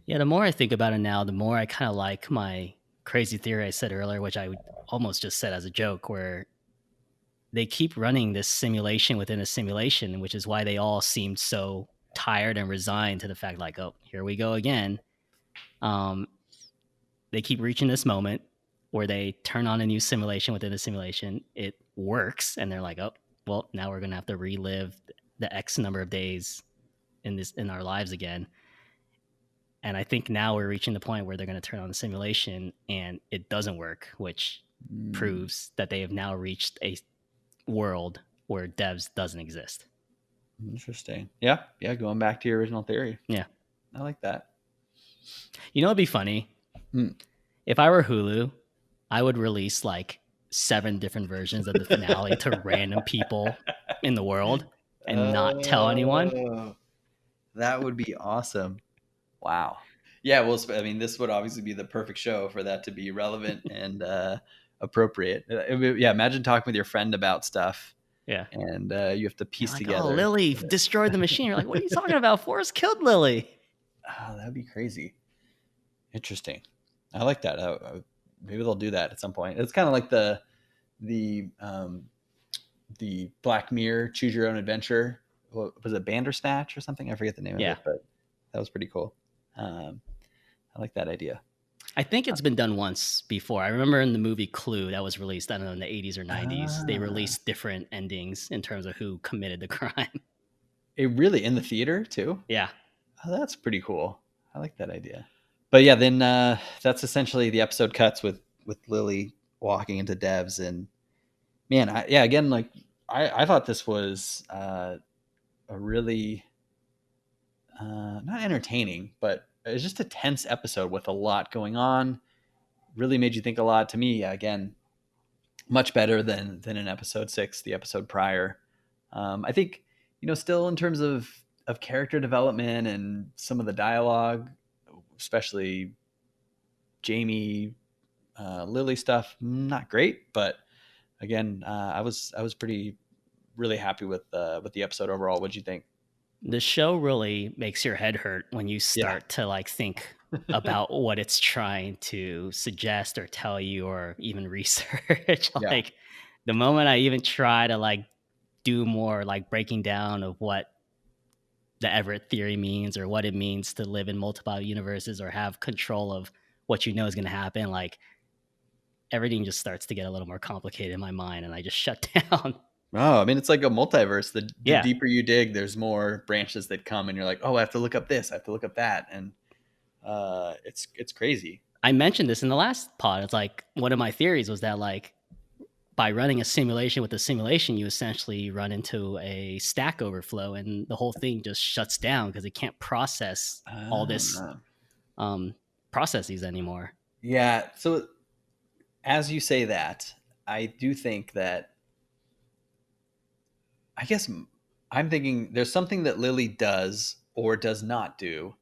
Yeah, the more I think about it now, the more I kind of like my crazy theory I said earlier, which I almost just said as a joke, where they keep running this simulation within a simulation, which is why they all seemed so tired and resigned to the fact, like, oh, here we go again. They keep reaching this moment where they turn on a new simulation within a simulation. It works, and they're like, oh, well, now we're going to have to relive the X number of days in our lives again. And I think now we're reaching the point where they're going to turn on the simulation and it doesn't work, which proves that they have now reached a world where DEVS doesn't exist. Interesting. Yeah. Going back to your original theory. Yeah. I like that. You know, it'd be funny. If I were Hulu, I would release like 7 different versions of the finale to random people in the world and not tell anyone. That would be awesome. Wow. Yeah, well, I mean, this would obviously be the perfect show for that to be relevant and appropriate. Imagine talking with your friend about stuff. Yeah. And you have to piece together. Oh, Lily destroyed the machine. You're like, what are you talking about? Forrest killed Lily. Oh, that'd be crazy. Interesting. I like that. Maybe they'll do that at some point. It's kind of like the Black Mirror Choose Your Own Adventure. What, was it Bandersnatch or something? I forget the name of it, but that was pretty cool. I like that idea. I think it's been done once before. I remember in the movie Clue that was released, I don't know, in the 80s or 90s, they released different endings in terms of who committed the crime. It really, in the theater too? Yeah. Oh, that's pretty cool. I like that idea. But yeah, then that's essentially the episode cuts with Lily walking into DEVS. And man, again, like I thought this was a really not entertaining, but it was just a tense episode with a lot going on. Really made you think a lot. To me, again, much better than in episode 6, the episode prior. I think, still in terms of character development and some of the dialogue, especially Jamie, Lily stuff, not great. But again, I was really happy with the episode overall. What'd you think? The show really makes your head hurt when you start to like think about what it's trying to suggest or tell you or even research. Like the moment I even try to like do more like breaking down of what the Everett theory means or what it means to live in multiple universes or have control of what you know is going to happen, like everything just starts to get a little more complicated in my mind and I just shut down. Oh, I mean, it's like a multiverse. The deeper you dig, there's more branches that come, and you're like, oh, I have to look up this, I have to look up that, and it's crazy. I mentioned this in the last pod. It's like one of my theories was that like by running a simulation with a simulation, you essentially run into a Stack Overflow, and the whole thing just shuts down because it can't process all this processes anymore. Yeah. So as you say that, I do think that. I guess I'm thinking there's something that Lily does or does not do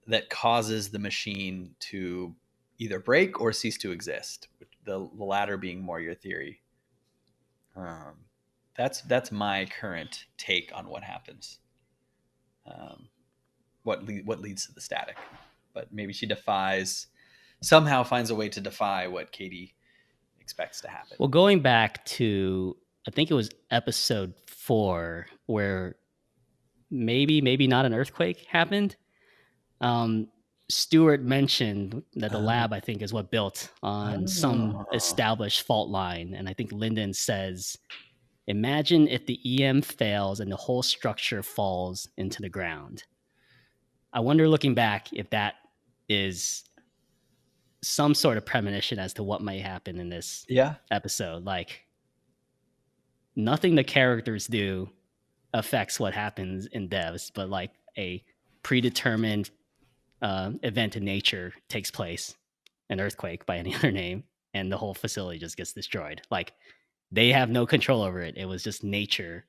that causes the machine to either break or cease to exist. The latter being more your theory. That's my current take on what happens. What leads to the static? But maybe she somehow finds a way to defy what Katie expects to happen. Well, going back to, I think it was episode 4 where maybe not an earthquake happened. Stewart mentioned that the lab, I think, is what built on some Oh. established fault line. And I think Lyndon says, imagine if the EM fails and the whole structure falls into the ground. I wonder, looking back, if that is some sort of premonition as to what might happen in this Yeah. episode. Like, nothing the characters do affects what happens in devs, but like a predetermined event in nature takes place, an earthquake by any other name, and the whole facility just gets destroyed. Like, they have no control over it. It was just nature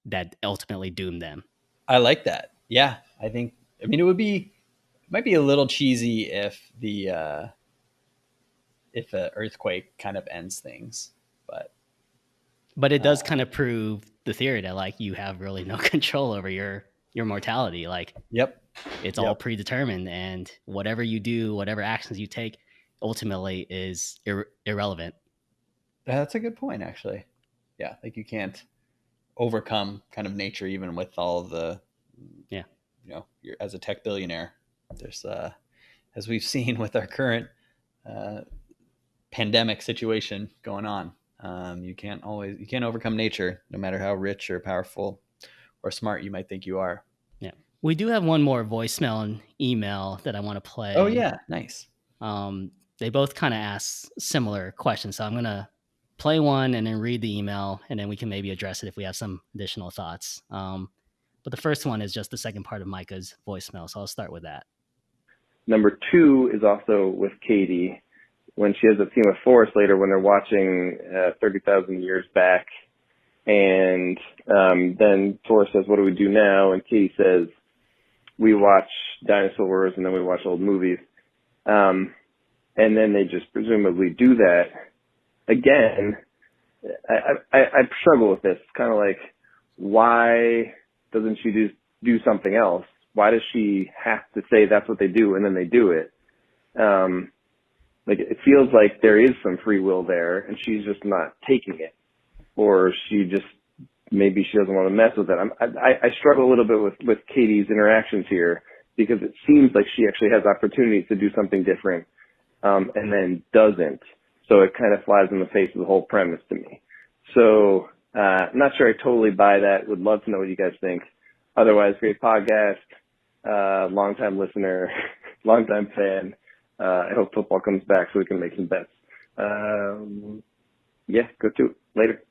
that ultimately doomed them. I like that. Yeah. I mean, it might be a little cheesy if if an earthquake kind of ends things, but it does kind of prove the theory that like you have really no control over your mortality. Like, yep, it's all predetermined, and whatever you do, whatever actions you take, ultimately is irrelevant. That's a good point, actually. Yeah, like you can't overcome kind of nature, even with all the, you're as a tech billionaire. There's, as we've seen with our current pandemic situation going on, you can't overcome nature, no matter how rich or powerful or smart you might think you are. Yeah, we do have one more voicemail and email that I want to play. Oh yeah, nice. They both kind of ask similar questions, so I'm gonna play one and then read the email, and then we can maybe address it if we have some additional thoughts. But the first one is just the second part of Micah's voicemail, so I'll start with that. Number 2 is also with Katie when she has a scene with Forrest later when they're watching 30,000 Years Back. And then Forrest says, what do we do now? And Katie says, we watch dinosaurs and then we watch old movies. And then they just presumably do that. Again, I struggle with this. It's kind of like, why doesn't she do something else? Why does she have to say that's what they do and then they do it? Like, it feels like there is some free will there and she's just not taking it. Or maybe she doesn't want to mess with it. I struggle a little bit with Katie's interactions here because it seems like she actually has opportunities to do something different, and then doesn't. So it kind of flies in the face of the whole premise to me. So, I'm not sure I totally buy that. Would love to know what you guys think. Otherwise, great podcast, long-time listener, long-time fan. I hope football comes back so we can make some bets. Yeah, go to it. Later.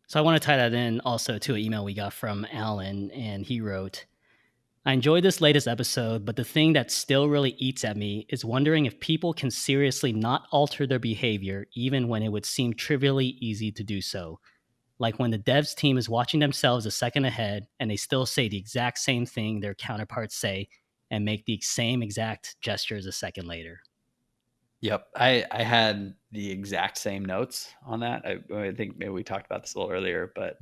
So I want to tie that in also to an email we got from Alan, and he wrote, I enjoyed this latest episode, but the thing that still really eats at me is wondering if people can seriously not alter their behavior even when it would seem trivially easy to do so. Like when the devs team is watching themselves a second ahead and they still say the exact same thing their counterparts say and make the same exact gestures a second later. Yep. I had the exact same notes on that. I think maybe we talked about this a little earlier, but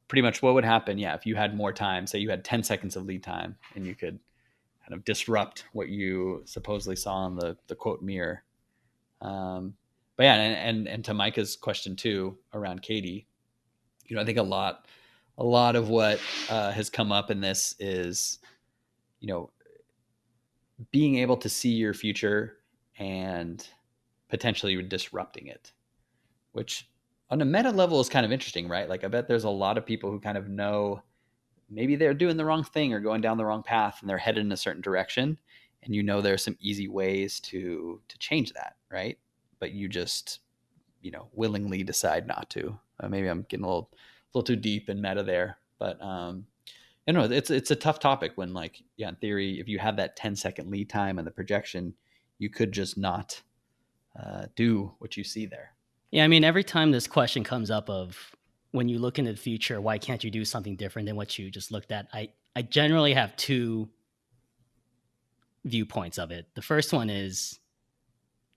pretty much what would happen, if you had more time, say you had 10 seconds of lead time and you could kind of disrupt what you supposedly saw in the quote mirror. But yeah, and to Micah's question too, around Katie, I think a lot of what has come up in this is, being able to see your future and potentially disrupting it, which on a meta level is kind of interesting, right? Like, I bet there's a lot of people who kind of know maybe they're doing the wrong thing or going down the wrong path and they're headed in a certain direction. And there's some easy ways to change that, right? But you just, willingly decide not to. Maybe I'm getting a little too deep in meta there, but it's a tough topic when, like, in theory, if you have that 10-second lead time and the projection, you could just not do what you see there. Yeah, I mean, every time this question comes up of when you look into the future, why can't you do something different than what you just looked at? I generally have two viewpoints of it. The first one is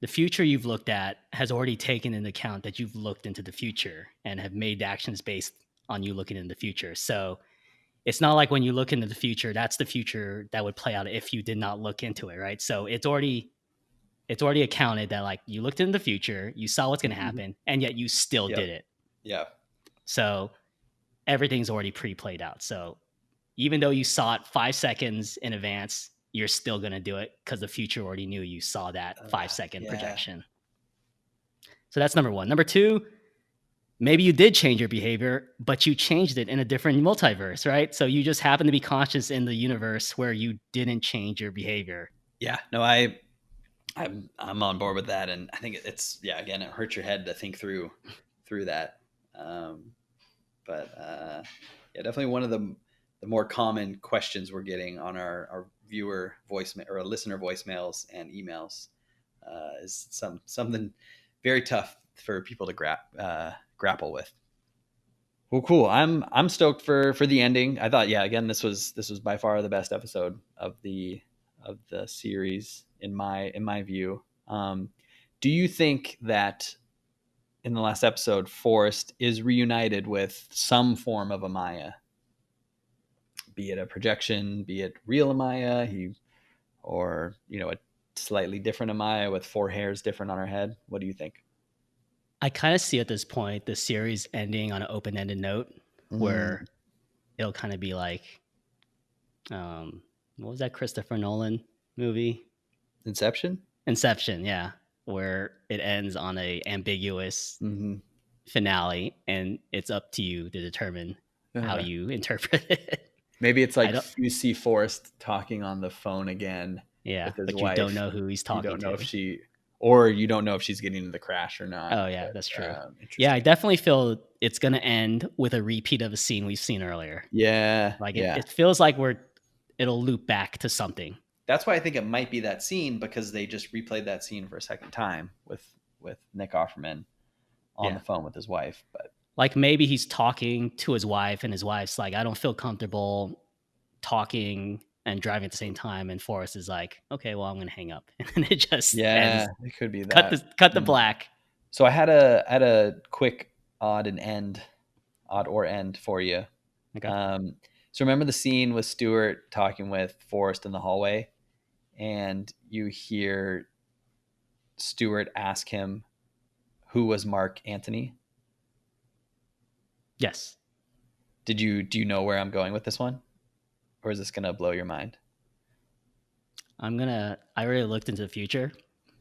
the future you've looked at has already taken into account that you've looked into the future and have made actions based on you looking into the future. So it's not like when you look into the future, that's the future that would play out if you did not look into it, right? So it's already accounted that, like, you looked into the future, you saw what's going to happen, and yet you still did it. Yeah. So everything's already pre-played out. So even though you saw it 5 seconds in advance, you're still going to do it because the future already knew you saw that 5-second Yeah. projection. So that's number one. Number two, maybe you did change your behavior, but you changed it in a different multiverse, right? So you just happen to be conscious in the universe where you didn't change your behavior. Yeah, no, I'm on board with that, and I think it's again, it hurts your head to think through that. But definitely one of the more common questions we're getting on our viewer voicemail or listener voicemails and emails is something very tough for people to grapple with. Well, cool. I'm stoked for the ending. I thought, again, this was by far the best episode of the series in my view. Do you think that in the last episode, Forrest is reunited with some form of Amaya, be it a projection, be it real Amaya, or a slightly different Amaya with 4 hairs different on her head? What do you think? I kind of see at this point the series ending on an open-ended note where it'll kind of be like, what was that Christopher Nolan movie? Inception, yeah, where it ends on a ambiguous finale, and it's up to you to determine how you interpret it. Maybe it's like you see Forrest talking on the phone again with his but wife. You don't know who he's talking to. You don't know you don't know if she's getting into the crash or not. Oh yeah, that's true. I definitely feel it's going to end with a repeat of a scene we've seen earlier. Yeah. It feels like it'll loop back to something. That's why I think it might be that scene, because they just replayed that scene for a second time with Nick Offerman on the phone with his wife. But like maybe he's talking to his wife and his wife's like, I don't feel comfortable talking and driving at the same time. And Forrest is like, okay, well, I'm going to hang up. And then it just ends. It could be that. Cut the black. So I had a quick odd or end for you. Okay. So remember the scene with Stewart talking with Forrest in the hallway, and you hear Stewart ask him who was Mark Antony? Yes. Do you know where I'm going with this one? Or is this going to blow your mind? I already looked into the future,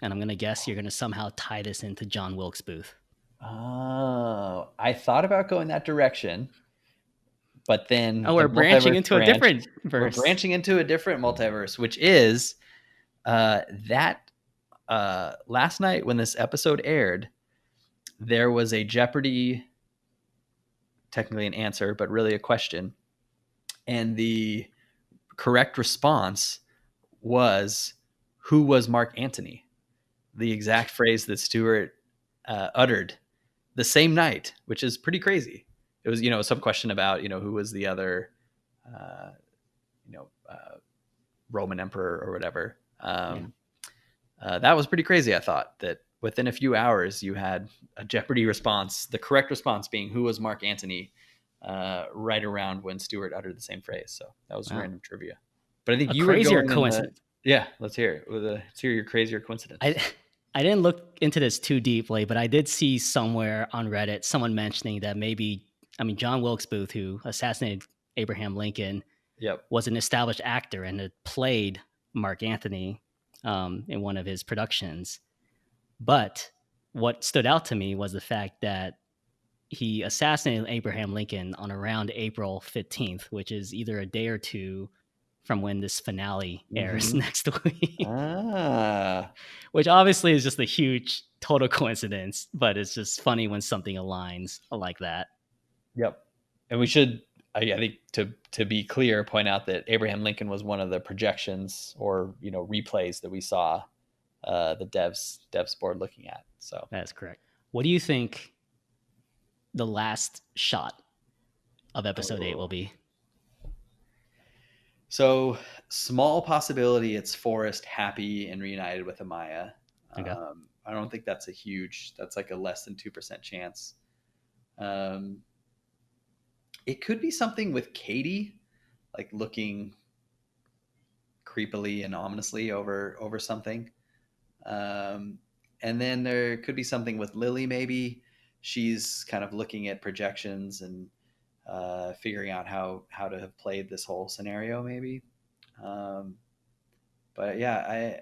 and I'm going to guess you're going to somehow tie this into John Wilkes Booth. Oh, I thought about going that direction, but then we're branching into a different verse. We're branching into a different multiverse, which is that last night when this episode aired, there was a Jeopardy, technically an answer, but really a question. And the correct response was, who was Mark Antony? The exact phrase that Stewart uttered the same night, which is pretty crazy. It was, some question about, who was the other, Roman emperor or whatever. That was pretty crazy. I thought that within a few hours you had a Jeopardy response, the correct response being who was Mark Antony, right around when Stewart uttered the same phrase. So that was random trivia. But I think you crazier were going coincidence. Let's hear it. Let's hear your crazier coincidence. I didn't look into this too deeply, but I did see somewhere on Reddit someone mentioning that John Wilkes Booth, who assassinated Abraham Lincoln, was an established actor and had played Mark Antony in one of his productions. But what stood out to me was the fact that he assassinated Abraham Lincoln on around April 15th, which is either a day or two from when this finale airs next week. Which obviously is just a huge total coincidence, but it's just funny when something aligns like that. Yep. And we should, I think, to be clear, point out that Abraham Lincoln was one of the projections or replays that we saw the devs board looking at. So that's correct. What do you think the last shot of episode 8 will be? So small possibility it's Forrest happy and reunited with Amaya. Okay. I don't think that's that's like a less than 2% chance. It could be something with Katie, like looking creepily and ominously over something. And then there could be something with Lily, maybe. She's kind of looking at projections and figuring out how to have played this whole scenario, maybe. But yeah,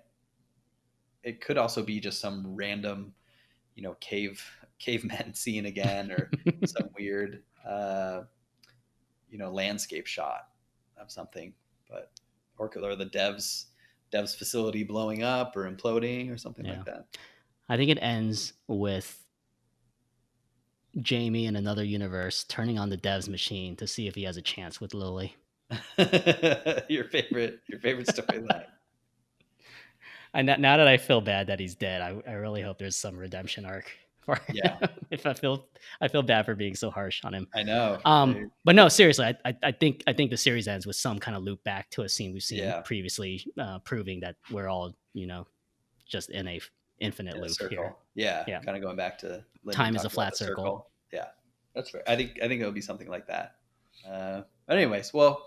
it could also be just some random, cavemen scene again, or some weird, landscape shot of something. But or the devs facility blowing up or imploding or something like that. I think it ends with Jamie in another universe turning on the DEVS machine to see if he has a chance with Lily. Your favorite storyline. And now that I feel bad that he's dead, I really hope there's some redemption arc for him. Yeah. If I feel bad for being so harsh on him. I know. But no, seriously, I think the series ends with some kind of loop back to a scene we've seen previously, proving that we're all, just in a infinite loop circle. here. Yeah. Kind of going back to time is a flat circle. Yeah, that's fair. I think it would be something like that. But anyways, well,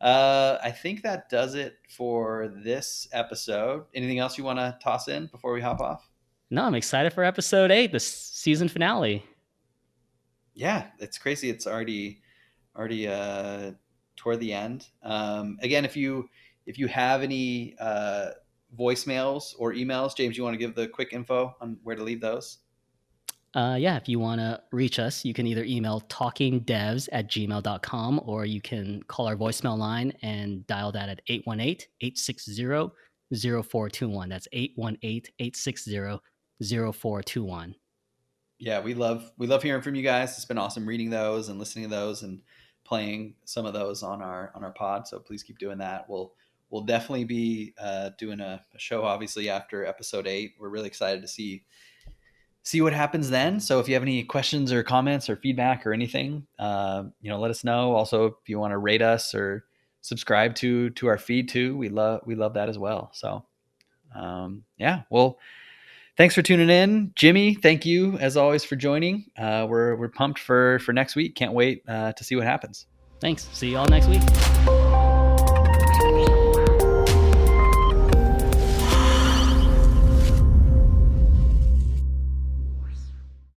I think that does it for this episode. Anything else you want to toss in before we hop off? No, I'm excited for episode 8, the season finale. Yeah, it's crazy. It's already toward the end. Again, if you have any voicemails or emails, James, you want to give the quick info on where to leave those? If you want to reach us, you can either email talkingdevs@gmail.com, or you can call our voicemail line and dial that at 818-860-0421. That's 818-860-0421. Yeah, we love hearing from you guys. It's been awesome reading those and listening to those and playing some of those on our pod. So please keep doing that. We'll definitely be doing a show, obviously, after episode 8. We're really excited to see what happens then. So if you have any questions or comments or feedback or anything, let us know. Also, if you want to rate us or subscribe to our feed too, we love that as well. So well, thanks for tuning in. Jimmy, thank you as always for joining. We're pumped for next week. Can't wait to see what happens. Thanks. See you all next week.